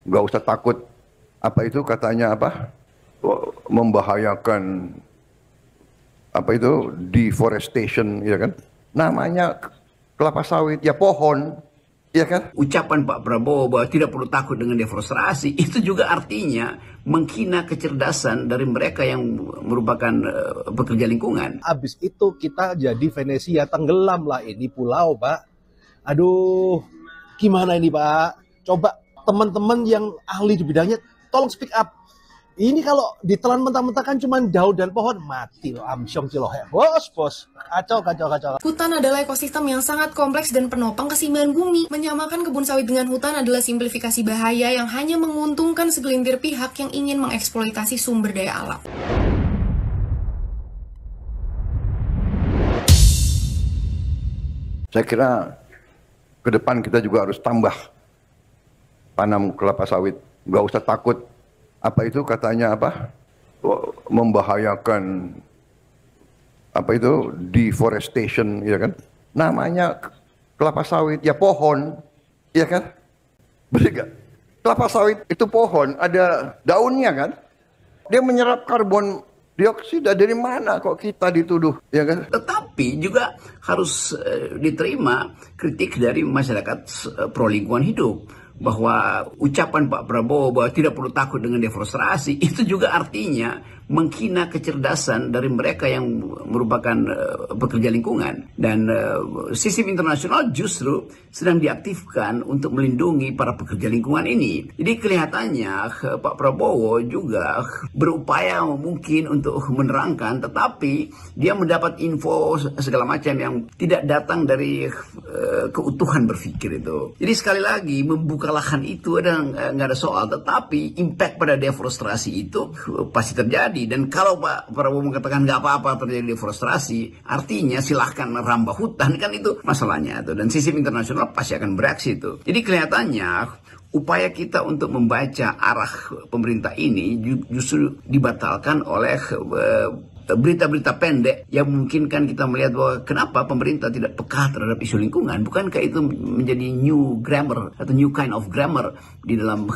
nggak usah takut. Apa itu katanya apa? Membahayakan apa itu deforestation, ya kan? Namanya kelapa sawit ya pohon, ya kan? Ucapan Pak Prabowo bahwa tidak perlu takut dengan deforestasi itu juga artinya menghina kecerdasan dari mereka yang merupakan pekerja lingkungan. Habis itu kita jadi Venesia, tenggelam lah ini pulau, Pak. Aduh, gimana ini, Pak? Coba teman-teman yang ahli di bidangnya tolong speak up. Ini kalau ditelan mentah-mentah kan cuma daun dan pohon, mati loh, amsyong cilohe. Bos. Kacau. Hutan adalah ekosistem yang sangat kompleks dan penopang keseimbangan bumi. Menyamakan kebun sawit dengan hutan adalah simplifikasi bahaya yang hanya menguntungkan segelintir pihak yang ingin mengeksploitasi sumber daya alam. Saya kira ke depan kita juga harus tambah tanam kelapa sawit. Nggak usah takut. Apa itu katanya apa? Membahayakan apa itu deforestation, ya kan? Namanya kelapa sawit ya pohon, ya kan? Betul gak? Kelapa sawit itu pohon, ada daunnya kan? Dia menyerap karbon dioksida. Dari mana kok kita dituduh, ya kan? Tetapi juga harus diterima kritik dari masyarakat pro lingkungan hidup. Bahwa ucapan Pak Prabowo bahwa tidak perlu takut dengan deforestasi itu juga artinya menghina kecerdasan dari mereka yang merupakan pekerja lingkungan. Dan sistem internasional justru sedang diaktifkan untuk melindungi para pekerja lingkungan ini. Jadi kelihatannya Pak Prabowo juga berupaya mungkin untuk menerangkan, tetapi dia mendapat info segala macam yang tidak datang dari keutuhan berpikir itu. Jadi sekali lagi membuka lahan itu nggak ada soal, tetapi impact pada deforestasi itu pasti terjadi. Dan kalau Pak Prabowo mengatakan nggak apa-apa terjadi deforestasi, artinya silahkan rambah hutan, kan itu masalahnya itu. Dan sistem internasional pasti akan bereaksi itu. Jadi kelihatannya upaya kita untuk membaca arah pemerintah ini justru dibatalkan oleh berita-berita pendek yang memungkinkan kita melihat bahwa kenapa pemerintah tidak peka terhadap isu lingkungan. Bukankah itu menjadi new grammar atau new kind of grammar di dalam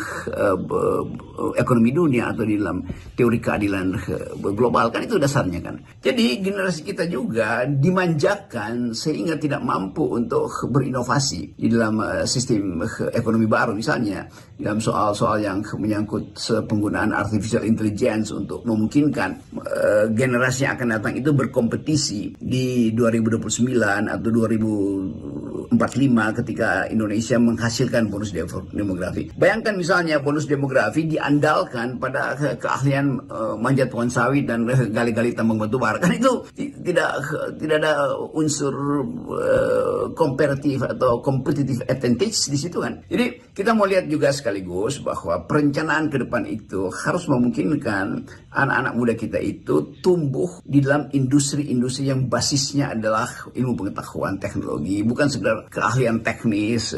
ekonomi dunia atau di dalam teori keadilan global, kan itu dasarnya kan. Jadi generasi kita juga dimanjakan sehingga tidak mampu untuk berinovasi di dalam sistem ekonomi baru, misalnya dalam soal-soal yang menyangkut penggunaan artificial intelligence untuk memungkinkan generasi yang akan datang itu berkompetisi di 2029 atau 2045 ketika Indonesia menghasilkan bonus demografi. Bayangkan misalnya bonus demografi diandalkan pada keahlian manjat pohon sawit dan gali-gali tambang batu bara. Kan itu tidak ada unsur komparatif atau competitive advantage di situ kan. Jadi kita mau lihat juga sekaligus bahwa perencanaan ke depan itu harus memungkinkan anak-anak muda kita itu tumbuh di dalam industri-industri yang basisnya adalah ilmu pengetahuan teknologi, bukan sekedar keahlian teknis,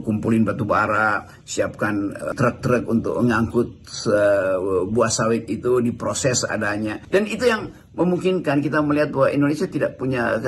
kumpulin batu bara, siapkan truk-truk untuk mengangkut buah sawit itu diproses adanya. Dan itu yang memungkinkan kita melihat bahwa Indonesia tidak punya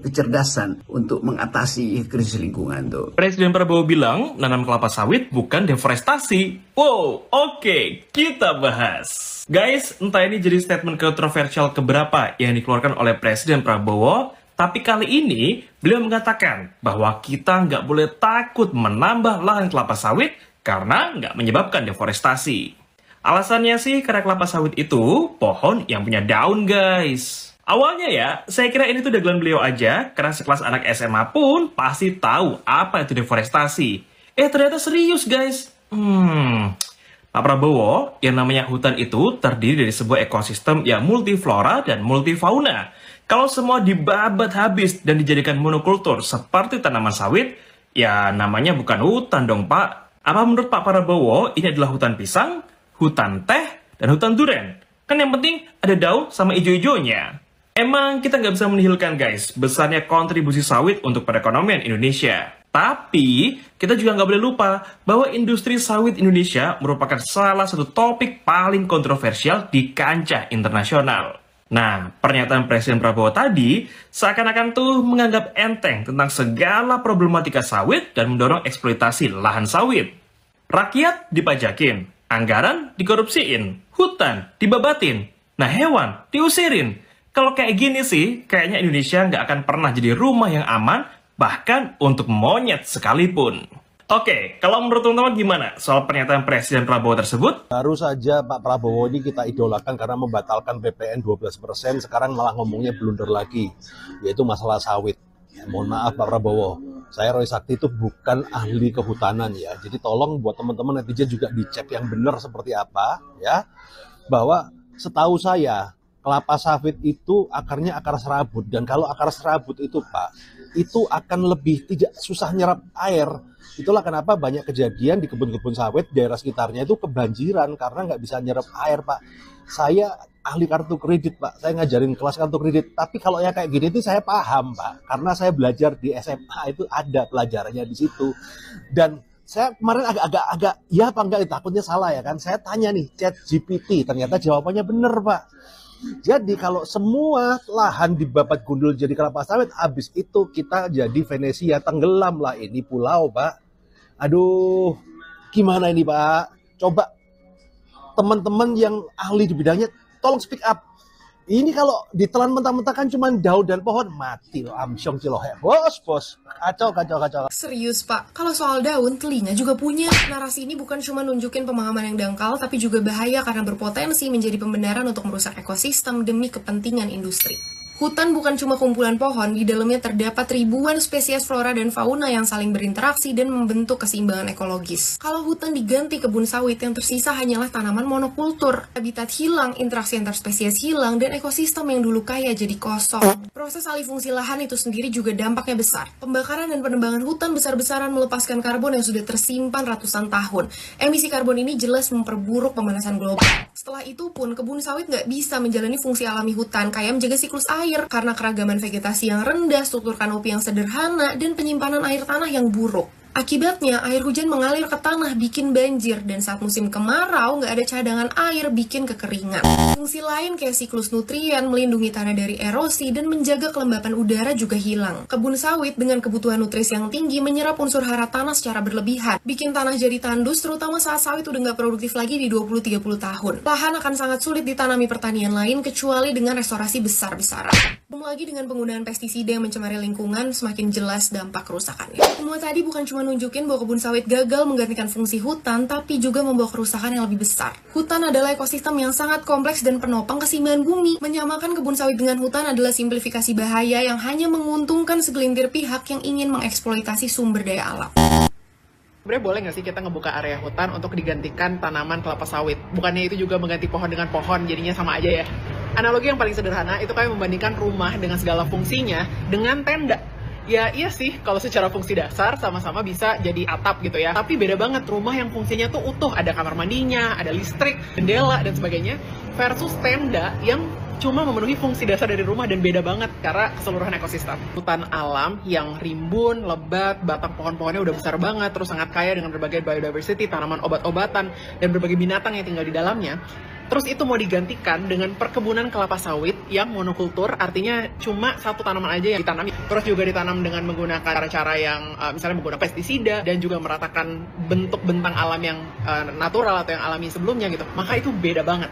kecerdasan untuk mengatasi krisis lingkungan tuh. Presiden Prabowo bilang nanam kelapa sawit bukan deforestasi. Wow, oke, kita bahas. Guys, entah ini jadi statement kontroversial keberapa yang dikeluarkan oleh Presiden Prabowo, tapi kali ini beliau mengatakan bahwa kita nggak boleh takut menambah lahan kelapa sawit karena nggak menyebabkan deforestasi. Alasannya sih karena kelapa sawit itu pohon yang punya daun, guys. Awalnya ya, saya kira ini tuh dagelan beliau aja, karena sekelas anak SMA pun pasti tahu apa itu deforestasi. Ternyata serius, guys. Pak Prabowo, yang namanya hutan itu terdiri dari sebuah ekosistem yang multiflora dan multifauna. Kalau semua dibabat habis dan dijadikan monokultur seperti tanaman sawit, ya namanya bukan hutan dong, Pak. Apa menurut Pak Prabowo ini adalah hutan pisang, hutan teh, dan hutan duren? Kan yang penting ada daun sama ijo-ijonya. Emang kita nggak bisa menihilkan, guys, besarnya kontribusi sawit untuk perekonomian Indonesia. Tapi, kita juga nggak boleh lupa bahwa industri sawit Indonesia merupakan salah satu topik paling kontroversial di kancah internasional. Nah, pernyataan Presiden Prabowo tadi seakan-akan tuh menganggap enteng tentang segala problematika sawit dan mendorong eksploitasi lahan sawit. Rakyat dipajakin, anggaran dikorupsiin, hutan dibabatin, nah hewan diusirin. Kalau kayak gini sih, kayaknya Indonesia nggak akan pernah jadi rumah yang aman, bahkan untuk monyet sekalipun. Oke, kalau menurut teman-teman gimana soal pernyataan Presiden Prabowo tersebut? Baru saja Pak Prabowo ini kita idolakan karena membatalkan PPN 12%, sekarang malah ngomongnya blunder lagi, yaitu masalah sawit. Mohon maaf Pak Prabowo, saya Roy Sakti itu bukan ahli kehutanan ya. Jadi tolong buat teman-teman netizen juga dicek yang benar seperti apa ya. Bahwa setahu saya kelapa sawit itu akarnya akar serabut, dan kalau akar serabut itu Pak, itu akan lebih tidak susah nyerap air. Itulah kenapa banyak kejadian di kebun-kebun sawit daerah sekitarnya itu kebanjiran karena nggak bisa nyerap air Pak. Saya ahli kartu kredit Pak, saya ngajarin kelas kartu kredit, tapi kalau ya kayak gini itu saya paham Pak, karena saya belajar di SMA itu ada pelajarannya di situ. Dan saya kemarin agak ya apa enggak, takutnya salah ya kan, saya tanya nih ChatGPT, ternyata jawabannya bener Pak. Jadi kalau semua lahan dibabat gundul jadi kelapa sawit, habis itu kita jadi Venesia, tenggelam lah ini pulau Pak. Aduh, gimana ini Pak? Coba teman-teman yang ahli di bidangnya tolong speak up. Ini kalau ditelan mentah-mentah kan cuma daun dan pohon, mati loh, amsyong cilohe. Bos, kacau. Serius Pak, kalau soal daun, telinga juga punya. Narasi ini bukan cuma nunjukin pemahaman yang dangkal, tapi juga bahaya karena berpotensi menjadi pembenaran untuk merusak ekosistem demi kepentingan industri. Hutan bukan cuma kumpulan pohon, di dalamnya terdapat ribuan spesies flora dan fauna yang saling berinteraksi dan membentuk keseimbangan ekologis. Kalau hutan diganti kebun sawit, yang tersisa hanyalah tanaman monokultur. Habitat hilang, interaksi antar spesies hilang, dan ekosistem yang dulu kaya jadi kosong. Proses alih fungsi lahan itu sendiri juga dampaknya besar. Pembakaran dan penebangan hutan besar-besaran melepaskan karbon yang sudah tersimpan ratusan tahun. Emisi karbon ini jelas memperburuk pemanasan global. Setelah itu pun, kebun sawit nggak bisa menjalani fungsi alami hutan, kayak menjaga siklus air, karena keragaman vegetasi yang rendah, struktur kanopi yang sederhana, dan penyimpanan air tanah yang buruk. Akibatnya, air hujan mengalir ke tanah bikin banjir, dan saat musim kemarau nggak ada cadangan air bikin kekeringan. Fungsi lain kayak siklus nutrien, melindungi tanah dari erosi, dan menjaga kelembapan udara juga hilang. Kebun sawit dengan kebutuhan nutrisi yang tinggi menyerap unsur hara tanah secara berlebihan, bikin tanah jadi tandus, terutama saat sawit udah nggak produktif lagi di 20-30 tahun. Lahan akan sangat sulit ditanami pertanian lain kecuali dengan restorasi besar-besaran. Belum lagi dengan penggunaan pestisida yang mencemari lingkungan, semakin jelas dampak kerusakannya. Semua tadi bukan cuma nunjukin bahwa kebun sawit gagal menggantikan fungsi hutan, tapi juga membawa kerusakan yang lebih besar. Hutan adalah ekosistem yang sangat kompleks dan penopang keseimbangan bumi. Menyamakan kebun sawit dengan hutan adalah simplifikasi bahaya yang hanya menguntungkan segelintir pihak yang ingin mengeksploitasi sumber daya alam. Sebenarnya boleh nggak sih kita ngebuka area hutan untuk digantikan tanaman kelapa sawit? Bukannya itu juga mengganti pohon dengan pohon, jadinya sama aja ya? Analogi yang paling sederhana itu kayak membandingkan rumah dengan segala fungsinya dengan tenda. Ya iya sih, kalau secara fungsi dasar sama-sama bisa jadi atap gitu ya. Tapi beda banget rumah yang fungsinya tuh utuh, ada kamar mandinya, ada listrik, jendela, dan sebagainya, versus tenda yang cuma memenuhi fungsi dasar dari rumah dan beda banget karena keseluruhan ekosistem. Hutan alam yang rimbun, lebat, batang pohon-pohonnya udah besar banget, terus sangat kaya dengan berbagai biodiversity, tanaman obat-obatan, dan berbagai binatang yang tinggal di dalamnya. Terus itu mau digantikan dengan perkebunan kelapa sawit yang monokultur, artinya cuma satu tanaman aja yang ditanam. Terus juga ditanam dengan menggunakan cara-cara yang misalnya menggunakan pestisida dan juga meratakan bentuk bentang alam yang natural atau yang alami sebelumnya gitu. Maka itu beda banget.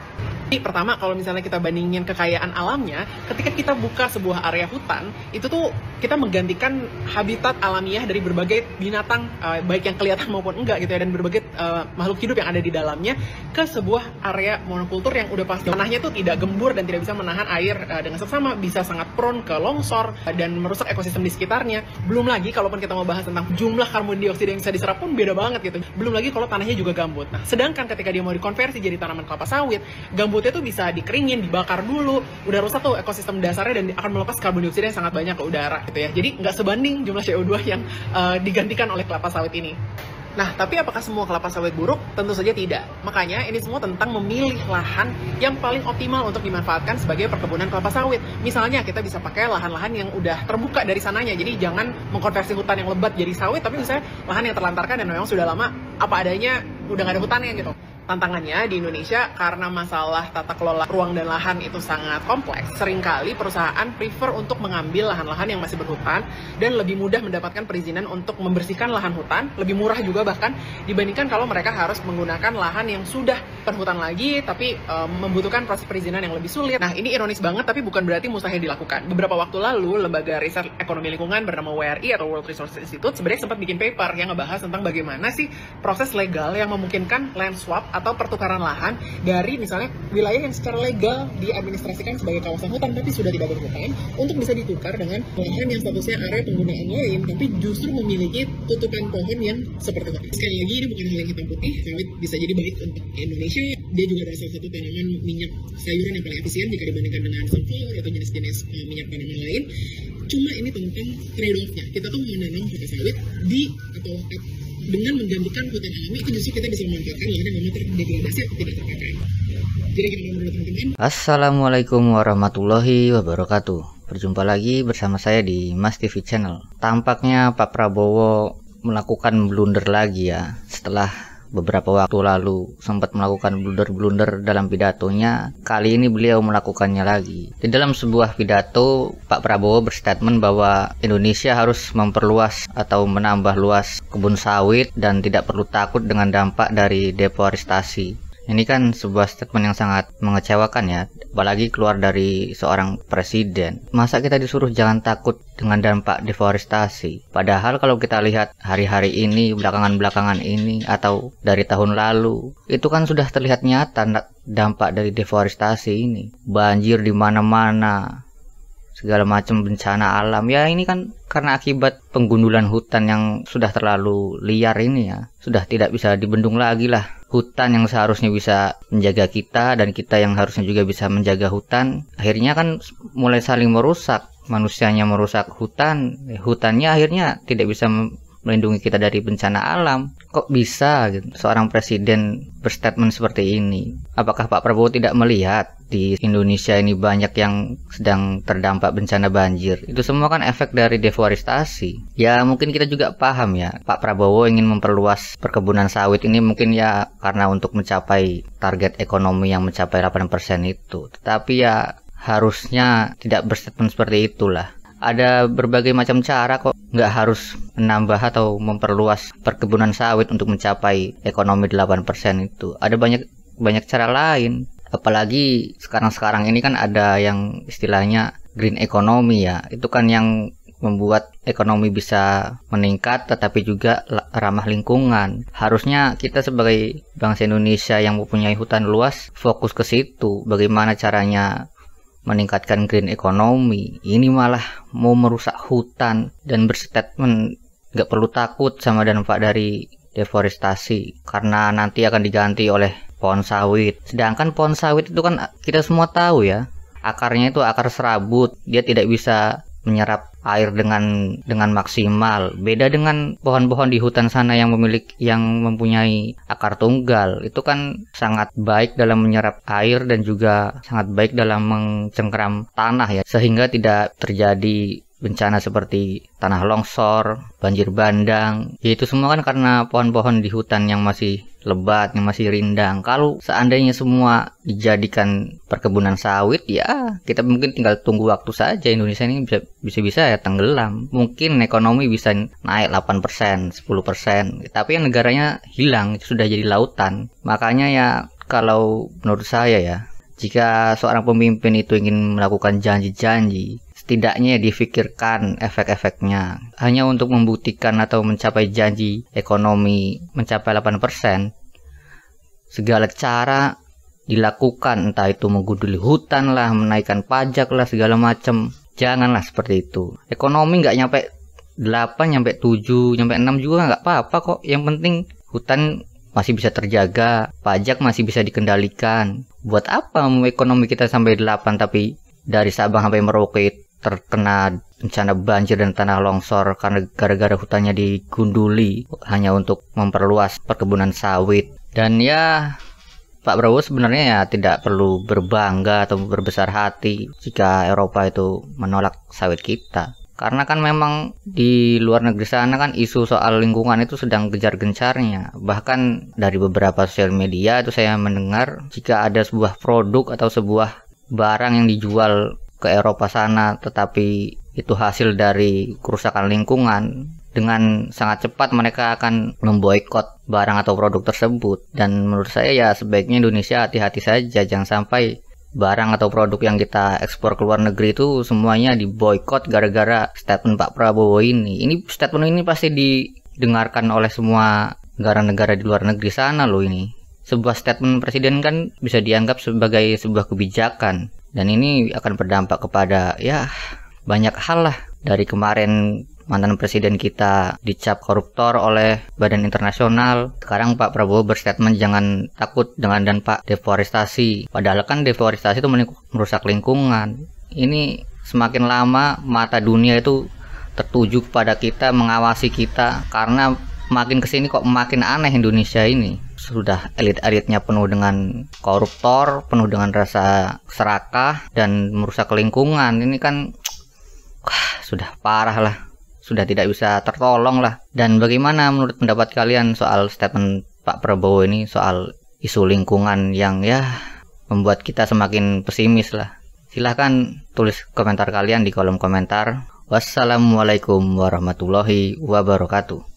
Jadi pertama, kalau misalnya kita bandingin kekayaan alamnya, ketika kita buka sebuah area hutan, itu tuh kita menggantikan habitat alamiah dari berbagai binatang, baik yang kelihatan maupun enggak gitu ya, dan berbagai makhluk hidup yang ada di dalamnya ke sebuah area monokultur yang udah pasti tanahnya tuh tidak gembur dan tidak bisa menahan air dengan seksama, bisa sangat prone ke longsor dan merusak ekosistem di sekitarnya. Belum lagi kalaupun kita mau bahas tentang jumlah karbon dioksida yang bisa diserap pun beda banget gitu. Belum lagi kalau tanahnya juga gambut. Nah, sedangkan ketika dia mau dikonversi jadi tanaman kelapa sawit, gambutnya tuh bisa dikeringin, dibakar dulu, udah rusak tuh ekosistem dasarnya dan akan melepas karbon dioksida yang sangat banyak ke udara gitu ya. Jadi nggak sebanding jumlah CO2 yang digantikan oleh kelapa sawit ini. Nah, tapi apakah semua kelapa sawit buruk? Tentu saja tidak. Makanya ini semua tentang memilih lahan yang paling optimal untuk dimanfaatkan sebagai perkebunan kelapa sawit. Misalnya kita bisa pakai lahan-lahan yang udah terbuka dari sananya. Jadi jangan mengkonversi hutan yang lebat jadi sawit, tapi misalnya lahan yang terlantarkan dan memang sudah lama apa adanya udah nggak ada hutannya gitu. Tantangannya di Indonesia karena masalah tata kelola ruang dan lahan itu sangat kompleks. Seringkali perusahaan prefer untuk mengambil lahan-lahan yang masih berhutan dan lebih mudah mendapatkan perizinan untuk membersihkan lahan hutan, lebih murah juga bahkan dibandingkan kalau mereka harus menggunakan lahan yang sudah perhutan lagi tapi membutuhkan proses perizinan yang lebih sulit. Nah, ini ironis banget tapi bukan berarti mustahil dilakukan. Beberapa waktu lalu, lembaga riset ekonomi lingkungan bernama WRI atau World Resources Institute sebenarnya sempat bikin paper yang ngebahas tentang bagaimana sih proses legal yang memungkinkan land swap atau pertukaran lahan dari misalnya wilayah yang secara legal diadministrasikan sebagai kawasan hutan tapi sudah tidak berhutan untuk bisa ditukar dengan lahan yang statusnya area penggunaan lain tapi justru memiliki tutupan pohon yang seperti hutan. Sekali lagi ini bukan hal yang hitam putih, sawit bisa jadi baik untuk Indonesia. Dia juga adalah salah satu tanaman minyak sayuran yang paling efisien jika dibandingkan dengan sunflower atau jenis-jenis minyak tanaman lain. Cuma ini tentang trade-off-nya. Kita tuh menanam kelapa sawit di atau dengan menggantikan hutan alami itu justru kita bisa memanfaatkan lahan yang memang terdegradasi atau tidak terpakai. Jadi gimana menurut teman-teman? Assalamualaikum warahmatullahi wabarakatuh. Berjumpa lagi bersama saya di Mas TV Channel. Tampaknya Pak Prabowo melakukan blunder lagi ya. Setelah beberapa waktu lalu sempat melakukan blunder-blunder dalam pidatonya, kali ini beliau melakukannya lagi. Di dalam sebuah pidato, Pak Prabowo berstatement bahwa Indonesia harus memperluas atau menambah luas kebun sawit dan tidak perlu takut dengan dampak dari deforestasi. Ini kan sebuah statement yang sangat mengecewakan ya, apalagi keluar dari seorang presiden. Masa kita disuruh jangan takut dengan dampak deforestasi? Padahal kalau kita lihat hari-hari ini, belakangan-belakangan ini, atau dari tahun lalu, itu kan sudah terlihat nyata dampak dari deforestasi ini. Banjir di mana-mana, segala macam bencana alam. Ya ini kan karena akibat penggundulan hutan yang sudah terlalu liar ini ya. Sudah tidak bisa dibendung lagi lah. Hutan yang seharusnya bisa menjaga kita dan kita yang harusnya juga bisa menjaga hutan, akhirnya kan mulai saling merusak. Manusianya merusak hutan, hutannya akhirnya tidak bisa melindungi kita dari bencana alam. Kok bisa gitu, seorang presiden berstatement seperti ini? Apakah Pak Prabowo tidak melihat di Indonesia ini banyak yang sedang terdampak bencana banjir? Itu semua kan efek dari deforestasi. Ya mungkin kita juga paham ya, Pak Prabowo ingin memperluas perkebunan sawit ini mungkin ya karena untuk mencapai target ekonomi yang mencapai 8% itu. Tetapi ya harusnya tidak berstatement seperti itulah. Ada berbagai macam cara kok, nggak harus menambah atau memperluas perkebunan sawit untuk mencapai ekonomi 8% itu. Ada banyak cara lain. Apalagi sekarang ini kan ada yang istilahnya green economy ya. Itu kan yang membuat ekonomi bisa meningkat tetapi juga ramah lingkungan. Harusnya kita sebagai bangsa Indonesia yang mempunyai hutan luas fokus ke situ. Bagaimana caranya meningkatkan green economy. Ini malah mau merusak hutan dan berstatement nggak perlu takut sama dampak dari deforestasi karena nanti akan diganti oleh pohon sawit. Sedangkan pohon sawit itu kan kita semua tahu ya, akarnya itu akar serabut, dia tidak bisa menyerap air dengan maksimal. Beda dengan pohon-pohon di hutan sana yang mempunyai akar tunggal. Itu kan sangat baik dalam menyerap air dan juga sangat baik dalam mencengkeram tanah ya, sehingga tidak terjadi bencana seperti tanah longsor, banjir bandang. Ya itu semua kan karena pohon-pohon di hutan yang masih lebat, yang masih rindang. Kalau seandainya semua dijadikan perkebunan sawit, ya kita mungkin tinggal tunggu waktu saja. Indonesia ini bisa ya tenggelam. Mungkin ekonomi bisa naik 8%, 10%. Tapi yang negaranya hilang, sudah jadi lautan. Makanya ya kalau menurut saya ya, jika seorang pemimpin itu ingin melakukan janji-janji, setidaknya difikirkan efek-efeknya. Hanya untuk membuktikan atau mencapai janji ekonomi mencapai 8%, segala cara dilakukan, entah itu menggunduli hutan lah, menaikkan pajak lah, segala macam. Janganlah seperti itu. Ekonomi nggak nyampe 8, nyampe 7, nyampe 6 juga nggak apa-apa kok. Yang penting hutan masih bisa terjaga, pajak masih bisa dikendalikan. Buat apa ekonomi kita sampai 8 tapi dari Sabang sampai Merauke terkena bencana banjir dan tanah longsor karena gara-gara hutannya digunduli hanya untuk memperluas perkebunan sawit. Dan ya Pak Prabowo sebenarnya ya tidak perlu berbangga atau berbesar hati jika Eropa itu menolak sawit kita. Karena kan memang di luar negeri sana kan isu soal lingkungan itu sedang gencar-gencarnya. Bahkan dari beberapa sosial media itu saya mendengar jika ada sebuah produk atau sebuah barang yang dijual ke Eropa sana tetapi itu hasil dari kerusakan lingkungan, dengan sangat cepat mereka akan memboikot barang atau produk tersebut. Dan menurut saya ya sebaiknya Indonesia hati-hati saja, jangan sampai barang atau produk yang kita ekspor ke luar negeri itu semuanya diboikot gara-gara statement Pak Prabowo ini. Ini statement ini pasti didengarkan oleh semua negara-negara di luar negeri sana loh ini. Sebuah statement presiden kan bisa dianggap sebagai sebuah kebijakan. Dan ini akan berdampak kepada ya banyak hal lah. Dari kemarin mantan presiden kita dicap koruptor oleh badan internasional. Sekarang Pak Prabowo berstatement jangan takut dengan dampak deforestasi. Padahal kan deforestasi itu merusak lingkungan. Ini semakin lama mata dunia itu tertuju kepada kita, mengawasi kita. Karena makin kesini kok makin aneh Indonesia ini. Sudah elit-elitnya penuh dengan koruptor, penuh dengan rasa serakah dan merusak lingkungan. Ini kan sudah parah lah. Sudah tidak bisa tertolong lah. Dan bagaimana menurut pendapat kalian soal statement Pak Prabowo ini soal isu lingkungan yang ya membuat kita semakin pesimis lah. Silahkan tulis komentar kalian di kolom komentar. Wassalamualaikum warahmatullahi wabarakatuh.